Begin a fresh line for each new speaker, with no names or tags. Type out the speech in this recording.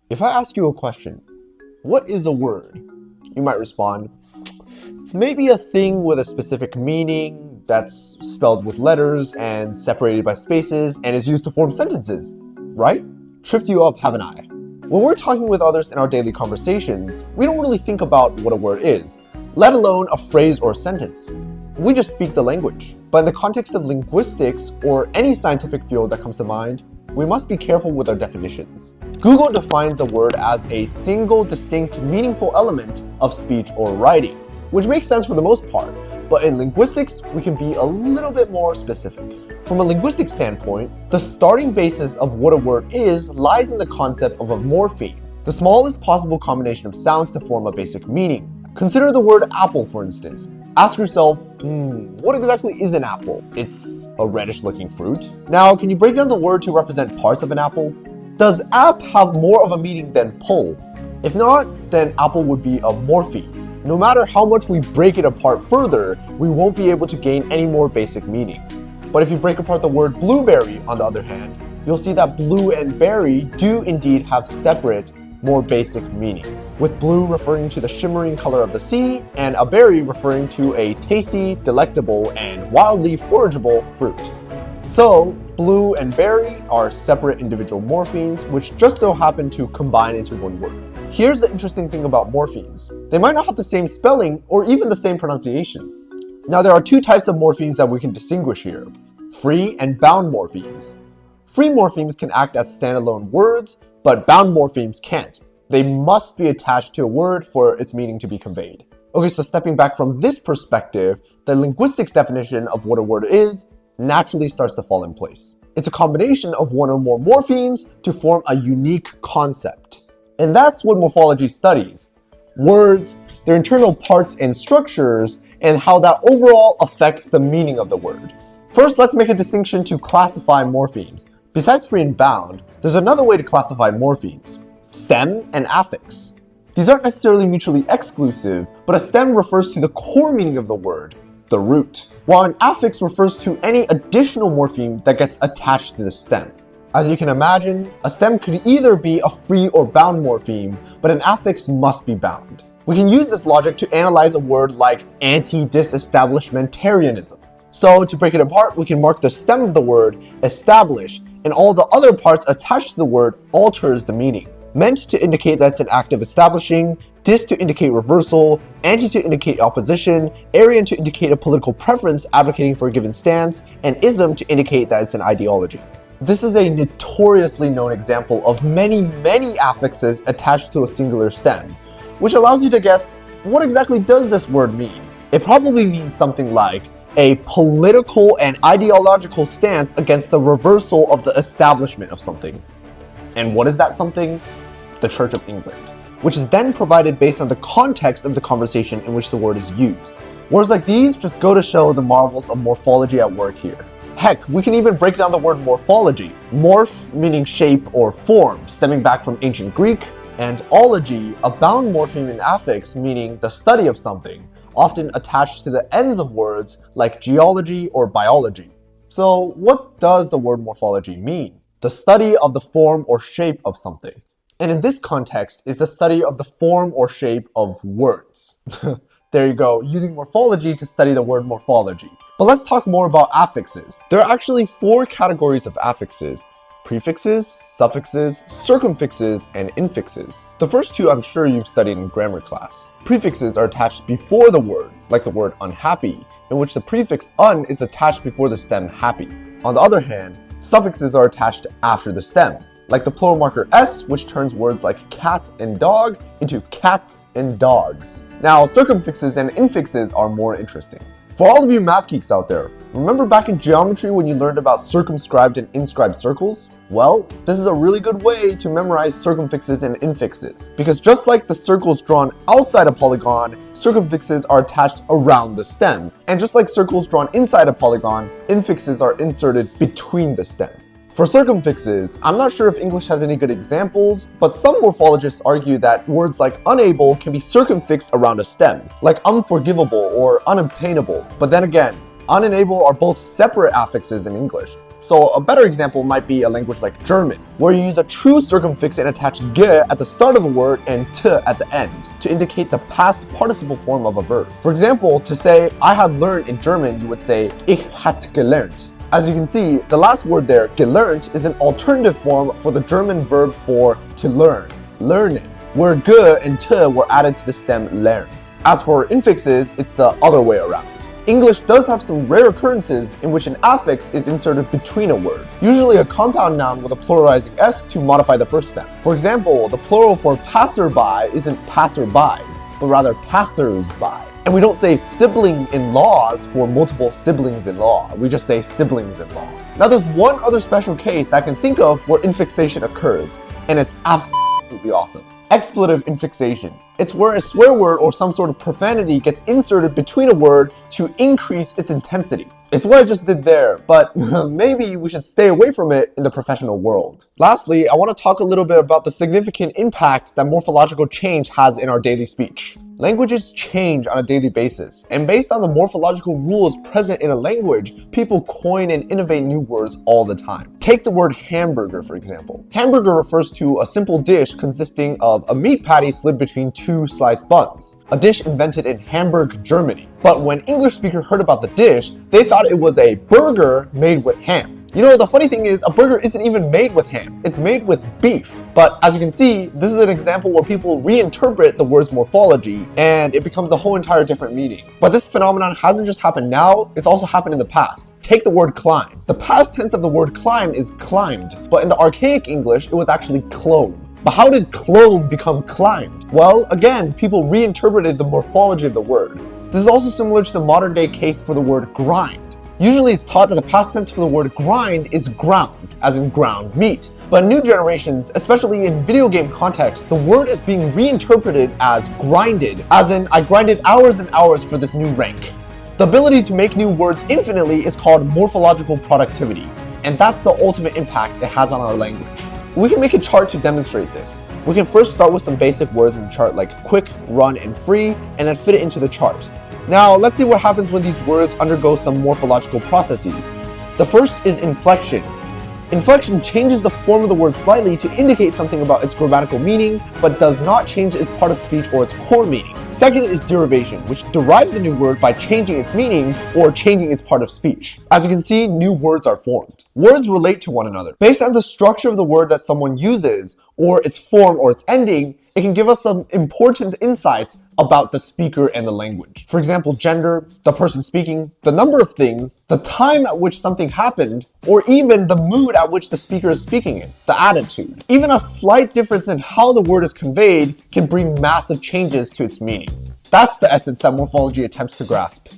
If I ask you a question, what is a word? You might respond, it's maybe a thing with a specific meaning that's spelled with letters and separated by spaces and is used to form sentences, right? Tripped you up, haven't I? When we're talking with others in our daily conversations, we don't really think about what a word is, let alone a phrase or a sentence. We just speak the language. But in the context of linguistics or any scientific field that comes to mind, we must be careful with our definitions. Google defines a word as a single, distinct, meaningful element of speech or writing, which makes sense for the most part, but in linguistics, we can be a little bit more specific. From a linguistic standpoint, the starting basis of what a word is lies in the concept of a morpheme, the smallest possible combination of sounds to form a basic meaning. Consider the word apple, for instance. Ask yourself, what exactly is an apple? It's a reddish-looking fruit. Now, can you break down the word to represent parts of an apple? Does ap have more of a meaning than pull? If not, then apple would be a morpheme. No matter how much we break it apart further, we won't be able to gain any more basic meaning. But if you break apart the word blueberry, on the other hand, you'll see that blue and berry do indeed have separate, more basic meaning, with blue referring to the shimmering color of the sea and a berry referring to a tasty, delectable, and wildly forageable fruit. So, blue and berry are separate individual morphemes which just so happen to combine into one word. Here's the interesting thing about morphemes. They might not have the same spelling or even the same pronunciation. Now, there are two types of morphemes that we can distinguish here: free and bound morphemes. Free morphemes can act as standalone words, but bound morphemes can't. They must be attached to a word for its meaning to be conveyed. Okay, so stepping back from this perspective, the linguistics definition of what a word is naturally starts to fall in place. It's a combination of one or more morphemes to form a unique concept. And that's what morphology studies: words, their internal parts and structures, and how that overall affects the meaning of the word. First, let's make a distinction to classify morphemes. Besides free and bound, there's another way to classify morphemes: stem and affix. These aren't necessarily mutually exclusive, but a stem refers to the core meaning of the word, the root, while an affix refers to any additional morpheme that gets attached to the stem. As you can imagine, a stem could either be a free or bound morpheme, but an affix must be bound. We can use this logic to analyze a word like anti-disestablishmentarianism. So to break it apart, we can mark the stem of the word establish, and all the other parts attached to the word alters the meaning. Meant to indicate that it's an act of establishing, dis to indicate reversal, anti to indicate opposition, Aryan to indicate a political preference advocating for a given stance, and ism to indicate that it's an ideology. This is a notoriously known example of many affixes attached to a singular stem, which allows you to guess, what exactly does this word mean? It probably means something like a political and ideological stance against the reversal of the establishment of something. And what is that something? The Church of England, which is then provided based on the context of the conversation in which the word is used. Words like these just go to show the marvels of morphology at work here. Heck, we can even break down the word morphology. Morph meaning shape or form, stemming back from ancient Greek, and ology, a bound morpheme and affix meaning the study of something, often attached to the ends of words like geology or biology. So what does the word morphology mean? The study of the form or shape of something. And in this context is the study of the form or shape of words. There you go, using morphology to study the word morphology. But let's talk more about affixes. There are actually 4 categories of affixes: prefixes, suffixes, circumfixes, and infixes. The first 2 I'm sure you've studied in grammar class. Prefixes are attached before the word, like the word unhappy, in which the prefix un is attached before the stem happy. On the other hand, suffixes are attached after the stem, like the plural marker s, which turns words like cat and dog into cats and dogs. Now, circumfixes and infixes are more interesting. For all of you math geeks out there, remember back in geometry when you learned about circumscribed and inscribed circles? Well, this is a really good way to memorize circumfixes and infixes, because just like the circles drawn outside a polygon, circumfixes are attached around the stem. And just like circles drawn inside a polygon, infixes are inserted between the stem. For circumfixes, I'm not sure if English has any good examples, but some morphologists argue that words like unable can be circumfixed around a stem, like unforgivable or unobtainable. But then again, un and able are both separate affixes in English. So a better example might be a language like German, where you use a true circumfix and attach ge at the start of a word and t at the end to indicate the past participle form of a verb. For example, to say I had learned in German, you would say ich hatte gelernt. As you can see, the last word there, gelernt, is an alternative form for the German verb for to learn, learning, where ge and t were added to the stem lernen. As for infixes, it's the other way around. English does have some rare occurrences in which an affix is inserted between a word, usually a compound noun with a pluralizing s to modify the first stem. For example, the plural for passerby isn't passerbys, but rather passers-by. And we don't say sibling-in-laws for multiple siblings-in-law, we just say siblings-in-law. Now there's one other special case that I can think of where infixation occurs, and it's absolutely awesome. Expletive infixation. It's where a swear word or some sort of profanity gets inserted between a word to increase its intensity. It's what I just did there, but maybe we should stay away from it in the professional world. Lastly, I want to talk a little bit about the significant impact that morphological change has in our daily speech. Languages change on a daily basis, and based on the morphological rules present in a language, people coin and innovate new words all the time. Take the word hamburger, for example. Hamburger refers to a simple dish consisting of a meat patty slid between two sliced buns, a dish invented in Hamburg, Germany. But when English speakers heard about the dish, they thought it was a burger made with ham. You know, the funny thing is, a burger isn't even made with ham. It's made with beef. But as you can see, this is an example where people reinterpret the word's morphology and it becomes a whole entire different meaning. But this phenomenon hasn't just happened now, it's also happened in the past. Take the word climb. The past tense of the word climb is climbed, but in the archaic English, it was actually clone. But how did clone become climbed? Well, again, people reinterpreted the morphology of the word. This is also similar to the modern day case for the word grind. Usually it's taught that the past tense for the word grind is ground, as in ground meat. But in new generations, especially in video game context, the word is being reinterpreted as grinded, as in I grinded hours and hours for this new rank. The ability to make new words infinitely is called morphological productivity, and that's the ultimate impact it has on our language. We can make a chart to demonstrate this. We can first start with some basic words in the chart like quick, run, and free, and then fit it into the chart. Now, let's see what happens when these words undergo some morphological processes. The first is inflection. Inflection changes the form of the word slightly to indicate something about its grammatical meaning, but does not change its part of speech or its core meaning. Second is derivation, which derives a new word by changing its meaning or changing its part of speech. As you can see, new words are formed. Words relate to one another. Based on the structure of the word that someone uses, or its form or its ending, it can give us some important insights about the speaker and the language. For example, gender, the person speaking, the number of things, the time at which something happened, or even the mood at which the speaker is speaking in, the attitude. Even a slight difference in how the word is conveyed can bring massive changes to its meaning. That's the essence that morphology attempts to grasp.